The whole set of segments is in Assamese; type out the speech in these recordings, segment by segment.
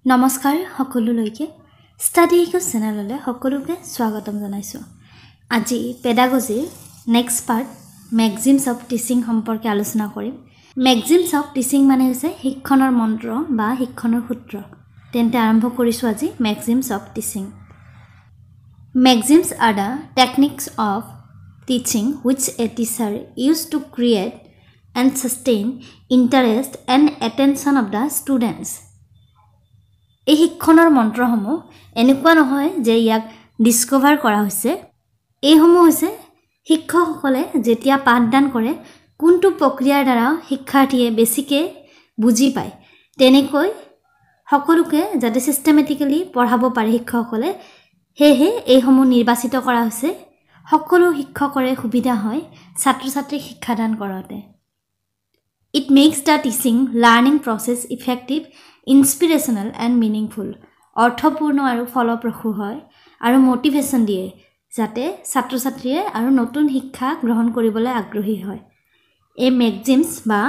নমস্কাৰ সকলোলৈকে ষ্টাডি ইকো চেনেললৈ সকলোকে স্বাগতম জনাইছো। আজি পেডাগজিৰ নেক্সট পাৰ্ট মেক্সিমছ অফ টিচিং সম্পৰ্কে আলোচনা কৰিম। মেক্সিমছ অফ টিচিং মানে হৈছে শিক্ষণৰ মন্ত্ৰ বা শিক্ষণৰ সূত্ৰ। তেন্তে আৰম্ভ কৰিছো আজি maxims of teaching. Maxims are the techniques of teaching which a teacher used to create and sustain interest and attention of the students. এই শিক্ষণৰ মন্ত্ৰসমূহ এনেকুৱা নহয় যে ইয়াক ডিস্কভাৰ কৰা হৈছে। এইসমূহ হৈছে শিক্ষকসকলে যেতিয়া পাঠদান কৰে কোনটো প্ৰক্ৰিয়াৰ দ্বাৰা শিক্ষাৰ্থীয়ে বেছিকৈ বুজি পায় তেনেকৈ সকলোকে যাতে সিস্টেমেটিক্যালি পঢ়াব পাৰে শিক্ষকসকলে হেহে এইসমূহ নিৰ্বাচিত কৰা হৈছে। সকলো শিক্ষকৰে সুবিধা হয় ছাত্ৰ-ছাত্ৰীক শিক্ষাদান কৰোঁতে। It makes the teaching learning process effective, inspirational and meaningful. অৰ্থপূৰ্ণ আৰু ফলপ্ৰসূ হয় আৰু মোটিভেশ্যন দিয়ে যাতে ছাত্ৰ-ছাত্ৰীয়ে আৰু নতুন শিক্ষা গ্ৰহণ কৰিবলৈ আগ্ৰহী হয়। এই মেক্সিমছ বা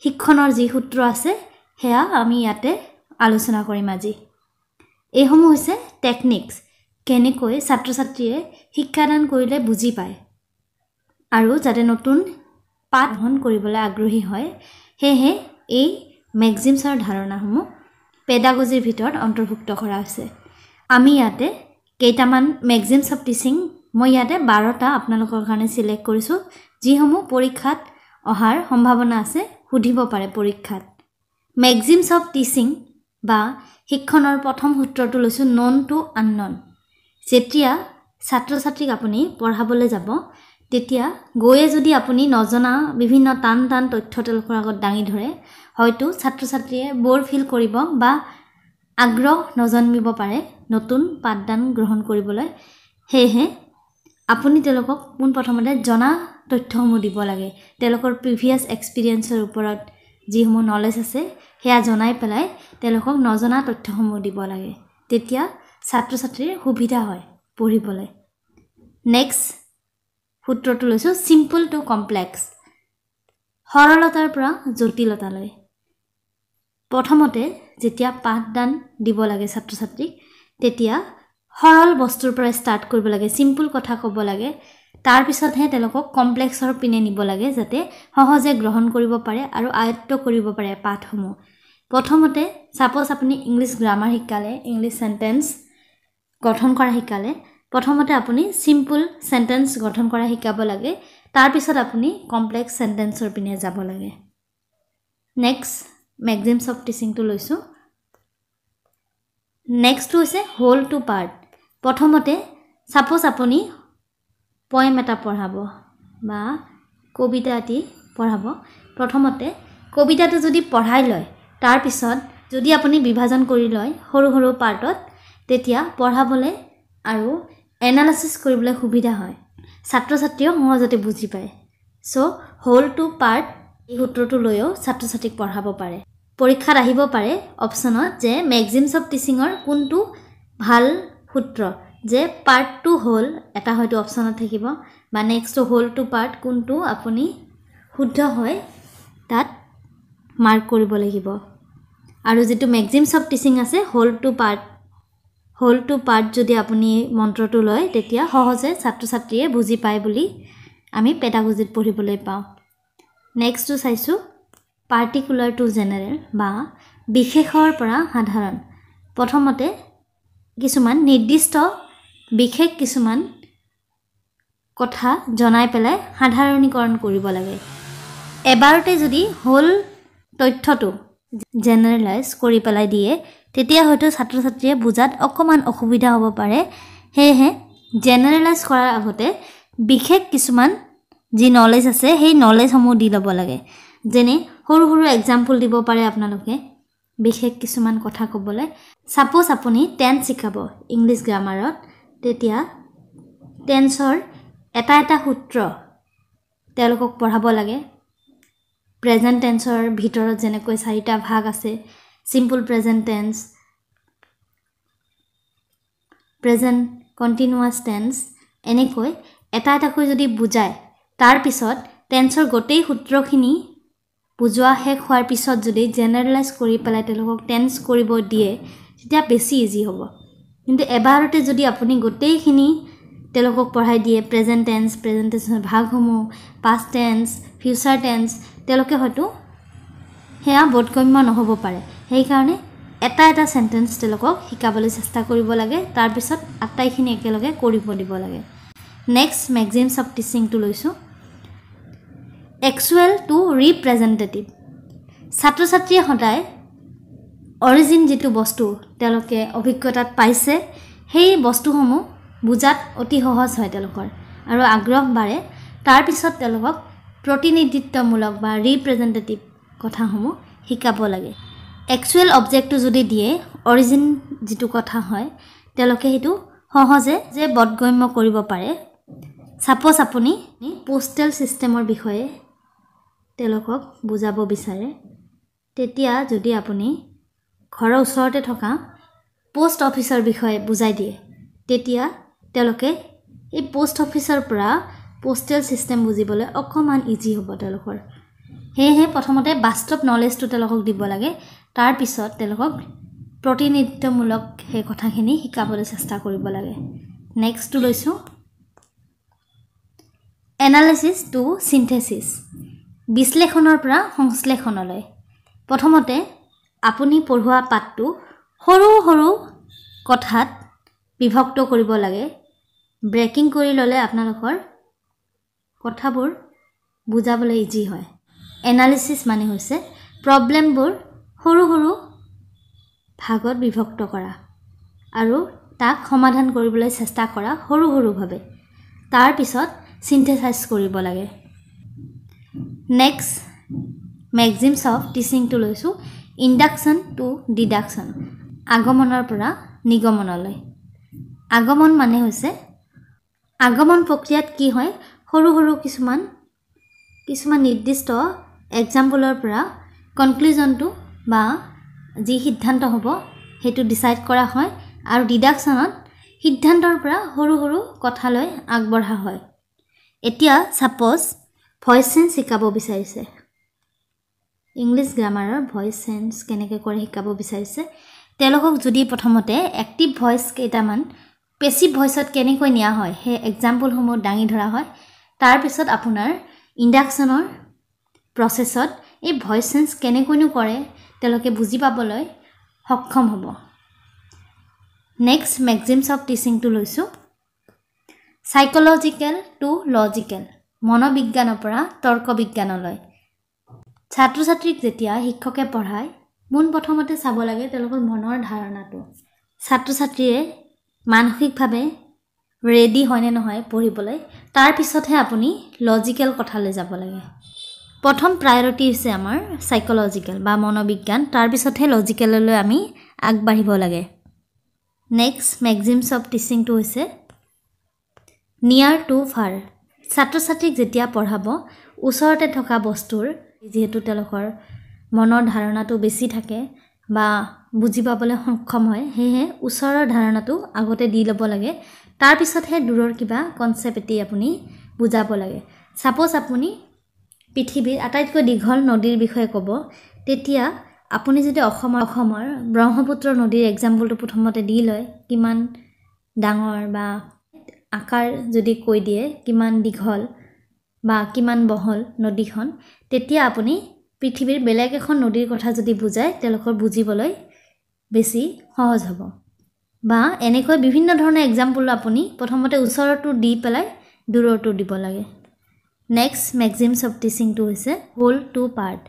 শিক্ষণৰ যি সূত্ৰ আছে হেয়া আমি ইয়াতে আলোচনা কৰিম আজি। এইসমূহ হৈছে টেকনিক্স কেনেকৈ ছাত্ৰ-ছাত্ৰীয়ে শিক্ষাদান কৰিলে বুজি পায় আৰু যাতে নতুন পাঠ গ্ৰহণ কৰিবলৈ আগ্ৰহী হয়। হেহে এই মেক্সিমছৰ ধাৰণাসমূহ পেডাগজিৰ ভিতৰত অন্তৰ্ভুক্ত কৰা হৈছে। আমি ইয়াতে কেইটামান মেক্সিমছ অফ টিচিং মই ইয়াতে 12টা আপোনালোকৰ কাৰণে সিলেক্ট কৰিছো যিসমূহ পৰীক্ষাত অহাৰ সম্ভাৱনা আছে, সুধিব পাৰে পৰীক্ষাত। মেক্সিমছ অফ টিচিং বা শিক্ষণৰ প্ৰথম সূত্ৰটো লৈছো নন টু আননন। যেতিয়া ছাত্ৰ-ছাত্ৰীক আপুনি পঢ়াবলৈ যাব তেতিয়া গৈয়ে যদি আপুনি নজনা বিভিন্ন টান তথ্য তেওঁলোকৰ আগত দাঙি ধৰে হয়তো ছাত্ৰ-ছাত্ৰীয়ে বৰ ফিল কৰিব বা আগ্ৰহ নজন্মিব পাৰে নতুন পাঠদান গ্ৰহণ কৰিবলৈ। হেহে আপুনি তেওঁলোকক পোনপ্ৰথমতে জনা তথ্যসমূহ দিব লাগে। তেওঁলোকৰ প্ৰিভিয়াছ এক্সপিৰিয়েন্সৰ ওপৰত যিসমূহ নলেজ আছে হেয়া জনাই পেলাই তেওঁলোকক নজনা তথ্যসমূহ দিব লাগে। তেতিয়া ছাত্ৰ-ছাত্ৰীৰ সুবিধা হয় পঢ়িবলৈ। নেক্সট সূত্ৰটো লৈছো সিম্পল টু কমপ্লেক্স। সৰলতাৰ পৰা জটিলতালৈ। প্ৰথমতে যেতিয়া পাঠদান দিব লাগে ছাত্ৰ-ছাত্ৰীক তেতিয়া সৰল বস্তুৰ পৰা ষ্টাৰ্ট কৰিব লাগে, সিম্পল কথা ক'ব লাগে। তাৰ পিছতহে তেওঁলোকক কমপ্লেক্সৰ পিনে নিব লাগে যাতে সহজে গ্ৰহণ কৰিব পাৰে আৰু আয়ত্ত কৰিব পাৰে পাঠসমূহ। প্ৰথমতে সাপোজ আপুনি ইংলিছ গ্ৰামাৰ শিকালে, ইংলিছ সেন্টেন্স গঠন কৰা শিকালে, প্ৰথমতে আপুনি সিম্পল সেন্টেন্স গঠন কৰা শিকাব লাগে। তাৰ পিছত আপুনি কমপ্লেক্স সেন্টেন্সৰ পিনে যাব লাগে। নেক্সট মেক্সিমছ অফ টিচিংটো লৈছো। নেক্সটটো হৈছে হোল টু পাৰ্ট। প্ৰথমতে সাপোজ আপুনি পয়েম এটা পঢ়াব বা কবিতা এটি পঢ়াব। প্ৰথমতে কবিতাটো যদি পঢ়াই লয় তাৰ পিছত যদি আপুনি বিভাজন কৰি লয় সৰু সৰু পাৰ্টত তেতিয়া পঢ়াবলৈ আৰু এনালাইসিস কৰিবলৈ সুবিধা হয়। ছাত্ৰ-ছাত্ৰীও সহজতে বুজি পায়। সো হোল টু পাৰ্ট এই সূত্ৰটো লৈও ছাত্ৰ-ছাত্ৰীক পঢ়াব পাৰে। পৰীক্ষাত আহিব পাৰে অপচনত যে মেক্সিমছ অফ টিচিংৰ কোনটো ভাল সূত্ৰ, যে পাৰ্ট টু হোল এটা হয়তো অপচনত থাকিব বা নেক্সট হোল টু পাৰ্ট কোনটো আপুনি শুদ্ধ হয় তাত মাৰ্ক কৰিব লাগিব। আৰু যেটো মেক্সিমছ অফ টিচিং আছে হোল টু পাৰ্ট যদি আপুনি মন্ত্ৰটো লয় তেতিয়া সহজে ছাত্ৰ-ছাত্ৰীয়ে বুজি পায় বুলি আমি পেডাগজিত পঢ়িবলৈ পাওঁ। নেক্সটটো চাইছো পাৰ্টিকুলাৰ টু জেনেৰেল বা বিশেষৰ পৰা সাধাৰণ। প্ৰথমতে কিছুমান নিৰ্দিষ্ট বিশেষ কিছুমান কথা জনাই পেলাই সাধাৰণীকৰণ কৰিব লাগে। এবাৰতে যদি হোল তথ্যটো জেনেৰেলাইজ কৰি পেলাই দিয়ে তেতিয়া হয়তো ছাত্ৰ-ছাত্ৰীয়ে বুজাত অকমান অসুবিধা হ'ব পাৰে। হেহে জেনেৰেলাইজ কৰাৰ আগতে বিশেষ কিছুমান যি নলেজ আছে সেই নলেজসমূহ দি ল'ব লাগে। যেনে সৰু সৰু এক্সাম্পল দিব পাৰে আপোনালোকে বিশেষ কিছুমান কথা ক'বলৈ। সাপোজ আপুনি টেন্স শিকাব ইংলিছ গ্ৰামাৰত তেতিয়া টেন্সৰ এটা সূত্ৰ তেওঁলোকক পঢ়াব লাগে। প্ৰেজেন্ট টেন্সৰ ভিতৰত যেনেকৈ 4টা ভাগ আছে, simple present tense, present continuous tense, এনেকৈ এটা কৈ যদি বুজায় তাৰ পিছত টেন্সৰ গোটেই সূত্ৰখিনি বুজোৱা শেষ হোৱাৰ পিছত যদি জেনেৰেলাইজ কৰি পেলাই তেওঁলোকক টেন্স কৰিব দিয়ে তেতিয়া বেছি ইজি হ'ব কিন্তু এবাৰতে যদি আপুনি গোটেইখিনি তেওঁলোকক পঢ়াই দিয়ে প্ৰেজেন্ট টেন্স প্ৰেজেন্ট টেন্সৰ ভাগসমূহ পাষ্ট টেন্স ফিউচাৰ টেন্স তেওঁলোকে হয়তো হেয়া বোধগম্য নহ'ব পাৰে সেইকাৰণে এটা এটা সেন্টেন্স তেওঁলোকক শিকাবলৈ চেষ্টা কৰিব লাগে তাৰ পিছত আটাইখিনি একেলগে কৰিব দিব লাগে নেক্সট মেক্সিমছ অফ টিচিংটো লৈছোঁ এক্সুৱেল টু ৰিপ্ৰেজেণ্টেটিভ ছাত্ৰ ছাত্ৰীয়ে সদায় অৰিজিন যিটো বস্তু তেওঁলোকে অভিজ্ঞতাত পাইছে সেই বস্তুসমূহ বুজাত অতি সহজ হয় তেওঁলোকৰ আৰু আগ্ৰহ বাঢ়ে তাৰ পিছত তেওঁলোকক প্ৰতিনিধিত্বমূলক বা ৰিপ্ৰেজেণ্টেটিভ কথাসমূহ শিকাব লাগে এক্সুৱেল অবজেক্টটো যদি দিয়ে অৰিজিন যিটো কথা হয় তেওঁলোকে সেইটো সহজে যে বোধগম্য কৰিব পাৰে সাপোজ আপুনি পোষ্টেল সিস্টেমৰ বিষয়ে তেওঁলোকক বুজাব বিচাৰে তেতিয়া যদি আপুনি ঘৰৰ ওচৰতে থকা পোষ্ট অফিচৰ বিষয়ে বুজাই দিয়ে তেতিয়া তেওঁলোকে এই পোষ্ট অফিচৰ পৰা পোষ্টেল সিস্টেম বুজিবলৈ অকমান ইজি হ'ব তেওঁলোকৰ হেহে প্ৰথমতে বাস্তৱ নলেজটো তেওঁলোকক দিব লাগে তাৰ পিছত তেওঁলোকক প্ৰতিনিধিত্বমূলক সেই কথাখিনি শিকাবলৈ চেষ্টা কৰিব লাগে নেক্সটটো লৈছোঁ এনালাইসিস টু সিনথেসিস বিশ্লেষণৰ পৰা সংশ্লেষণলৈ প্ৰথমতে আপুনি পঢ়োৱা পাঠটো সৰু সৰু কথাত বিভক্ত কৰিব লাগে ব্ৰেকিং কৰি ললে আপোনালোকৰ কথাবোৰ বুজাবলৈ ইজি হয় এনালাইসিস মানে হৈছে প্ৰবলেমবোৰ সৰু সৰু ভাগত বিভক্ত কৰা আৰু তাক সমাধান কৰিবলৈ চেষ্টা কৰা সৰু সৰুভাৱে তাৰ পিছত সিনথেসাইজ কৰিব লাগে নেক্সট মেক্সিমছ অফ টিচিংটো লৈছোঁ ইণ্ডাকশ্যন টু ডিডাকশ্যন আগমনৰ পৰা নিগমনলৈ আগমন মানে হৈছে আগমন প্ৰক্ৰিয়াত কি হয় সৰু সৰু কিছুমান নিৰ্দিষ্ট এক্সাম্পলৰ পৰা কনক্লুজনটো বা যি সিদ্ধান্ত হ'ব সেইটো ডিসাইড কৰা হয় আৰু ডিডাকশ্যনত সিদ্ধান্তৰ পৰা সৰু সৰু কথালৈ আগবঢ়া হয় এতিয়া সাপোজ ভয়েস চেঞ্জ শিকাব বিচাৰিছে ইংলিশ গ্ৰামাৰৰ ভয়েস চেঞ্জ কেনেকৈ কৰে শিকাব বিচাৰিছে তেওঁলোকক যদি প্ৰথমতে এক্টিভ ভয়েস কেইটামান পেসিভ ভয়েসত কেনেকৈ নিয়া হয় হে এক্সাম্পলসমূহ দাঙি ধৰা হয় তাৰ পিছত আপোনাৰ ইণ্ডাকশ্যনৰ প্ৰসেছত এই ভয়েস চেঞ্জ কেনেকৈনো কৰে তেওঁলোকে বুজি পাবলৈ সক্ষম হ'ব নেক্সট মেক্সিমছ অফ টিচিংটো লৈছোঁ সাইকোলজিক্যাল টু লজিক্যাল মনোবিজ্ঞানৰ পৰা তৰ্ক বিজ্ঞানলৈ ছাত্ৰ ছাত্ৰীক যেতিয়া শিক্ষকে পঢ়ায় মন প্ৰথমতে চাব লাগে তেওঁলোকৰ মনৰ ধাৰণাটো ছাত্ৰ ছাত্ৰীয়ে মানসিকভাৱে ৰেডি হয়নে নহয় পঢ়িবলৈ তাৰ পিছতহে আপুনি লজিক্যাল কথালৈ যাব লাগে প্ৰথম প্ৰায়োৰিটি হৈছে আমাৰ সাইকোলজিক্যাল বা মনোবিজ্ঞান তাৰ পিছতহে লজিক্যাললৈ আমি আগবাঢ়িব লাগে নেক্সট মেক্সিমছ অফ টিচিংটো হৈছে নিয়াৰ টু ফাৰ ছাত্ৰ ছাত্ৰীক যেতিয়া পঢ়াব ওচৰতে থকা বস্তুৰ যেহেতু তেওঁলোকৰ মনৰ ধাৰণাটো বেছি থাকে বা বুজি পাবলৈ সক্ষম হয় হেহে ওচৰৰ ধাৰণাটো আগতে দি ল'ব লাগে তাৰ পিছতহে দূৰৰ কিবা কনসেপ্ট এটি আপুনি বুজাব লাগে সাপোজ আপুনি পৃথিৱীৰ আটাইতকৈ দীঘল নদীৰ বিষয়ে ক'ব তেতিয়া আপুনি যদি অসমৰ ব্ৰহ্মপুত্ৰ নদীৰ এক্সাম্পলটো প্ৰথমতে দি লয় কিমান ডাঙৰ বা আকাৰ যদি কৈ দিয়ে কিমান দীঘল বা কিমান বহল নদীখন তেতিয়া আপুনি পৃথিৱীৰ বেলেগ এখন নদীৰ কথা যদি বুজায় তেওঁলোকৰ বুজিবলৈ বেছি সহজ হ'ব বা এনেকৈ বিভিন্ন ধৰণৰ এক্সাম্পল আপুনি প্ৰথমতে ওচৰটো দি পেলাই দূৰটো দিব লাগে নেক্সট মেক্সিমছ অফ টিচিংটো হৈছে হোল টু পাৰ্ট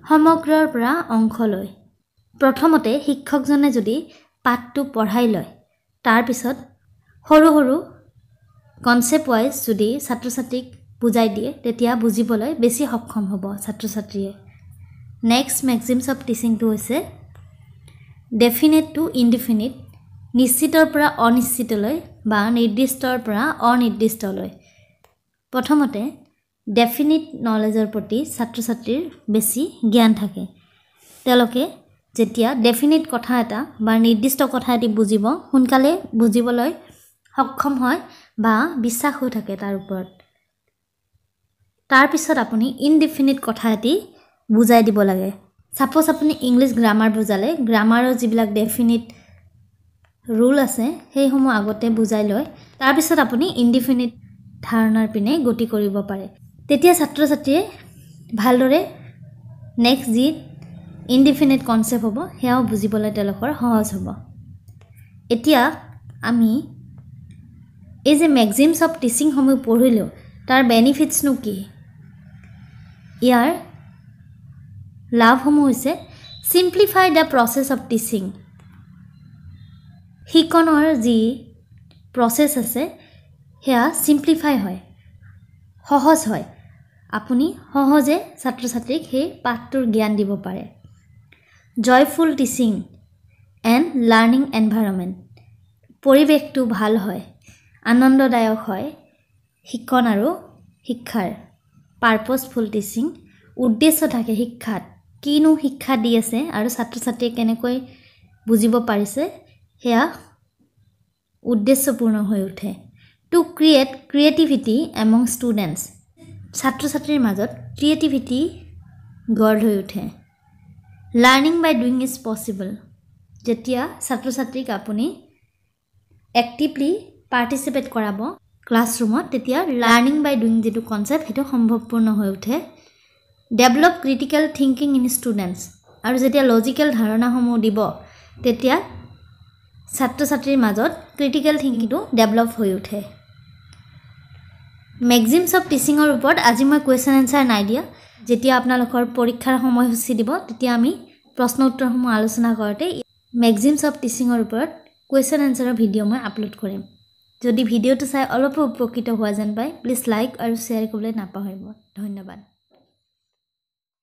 সমগ্ৰৰ পৰা অংশলৈ প্ৰথমতে শিক্ষকজনে যদি পাঠটো পঢ়াই লয় তাৰ পিছত সৰু সৰু কনসেপ্ট ওয়াইজ যদি ছাত্ৰ ছাত্ৰীক বুজাই দিয়ে তেতিয়া বুজিবলৈ বেছি সক্ষম হ'ব ছাত্ৰ ছাত্ৰীয়ে নেক্সট মেক্সিমছ অফ টিচিংটো হৈছে ডেফিনেট টু ইনডিফিনিট নিশ্চিতৰ পৰা অনিশ্চিতলৈ বা নিৰ্দিষ্টৰ পৰা অনিৰ্দিষ্টলৈ প্ৰথমতে ডেফিনিট নলেজৰ প্ৰতি ছাত্ৰ ছাত্ৰীৰ বেছি জ্ঞান থাকে তেওঁলোকে যেতিয়া ডেফিনিট কথা এটা বা নিৰ্দিষ্ট কথা এটি বুজিব সোনকালে বুজিবলৈ সক্ষম হয় বা বিশ্বাস হৈ থাকে তাৰ ওপৰত তাৰ পিছত আপুনি ইনডিফিনিট কথা এটি বুজাই দিব লাগে সাপোজ আপুনি ইংলিশ গ্ৰামাৰ বুজালে গ্ৰামাৰৰ যিবিলাক ডেফিনিট ৰুল আছে সেইসমূহ আগতে বুজাই লয় তাৰ পিছত আপুনি ইনডিফিনিট ধাৰণাৰ পিনে গতি কৰিব পাৰে তেতিয়া ছাত্ৰ ছাত্ৰীয়ে ভালদৰে নেক্সট যি ইনডিফিনিট কনসেপ্ট হ'ব হেয়াও বুজিবলৈ তেওঁলোকৰ সহজ হ'ব এতিয়া আমি এই যে ম্যাক্সিমছ অফ টিচিং সমূহ পঢ়িলো তাৰ বেনিফিটছ নো কি ইয়াৰ লাভসমূহ হৈছে সিম্পলিফাই দ্য প্ৰসেছ অফ টিচিং শিকনৰ যি প্ৰসেছ আছে হেয়া সিম্পলিফাই হয় সহজ হয় আপুনি সহজে ছাত্ৰ ছাত্ৰীক সেই পাঠটোৰ জ্ঞান দিব পাৰে joyful teaching and learning environment পৰিৱেশটো ভাল হয় আনন্দদায়ক হয় শিক্ষণ আৰু শিক্ষাৰ পাৰপজফুল টিচিং উদ্দেশ্য থাকে শিক্ষাত কিনো শিক্ষা দি আছে আৰু ছাত্ৰ ছাত্ৰীয়ে কেনেকৈ বুজিব পাৰিছে হেয়া উদ্দেশ্যপূৰ্ণ হৈ উঠে to create creativity among students ছাত্ৰ ছাত্ৰীৰ মাজত ক্ৰিয়েটিভিটি গঢ় হৈ উঠে learning by doing is possible যেতিয়া ছাত্ৰ ছাত্ৰীক আপুনি এক্টিভলি পাৰ্টিচিপেট কৰাব ক্লাছৰুমত তেতিয়া লাৰ্নিং বাই ডুইং যেটো কনসেপ্ট হেটো সম্ভৱপূৰ্ণ হৈ উঠে develop critical thinking in students আৰু যেতিয়া লজিক্যাল ধাৰণাসমূহ দিব তেতিয়া ছাত্ৰ ছাত্ৰীৰ মাজত ক্ৰিটিক্যাল থিংকিংটো ডেভেলপ হৈ উঠে ম্যাক্সিমছ অফ টিচিঙৰ ওপৰত আজি মই কোৱেশ্চন এনসাৰ নাই দিয়া যেতিয়া আপোনালোকৰ পৰীক্ষাৰ সময়সূচী দিব তেতিয়া আমি প্ৰশ্ন উত্তৰসমূহ আলোচনা কৰোঁতে ম্যাক্সিমছ অফ টিচিঙৰ ওপৰত কোৱেশ্চন এনসাৰৰ ভিডিঅ' মই আপলোড কৰিম যদি ভিডিঅ'টো চাই অলপ উপকৃত হোৱা যেন পায় প্লিজ লাইক আৰু শ্বেয়াৰ কৰিবলৈ নাপাহৰিব ধন্যবাদ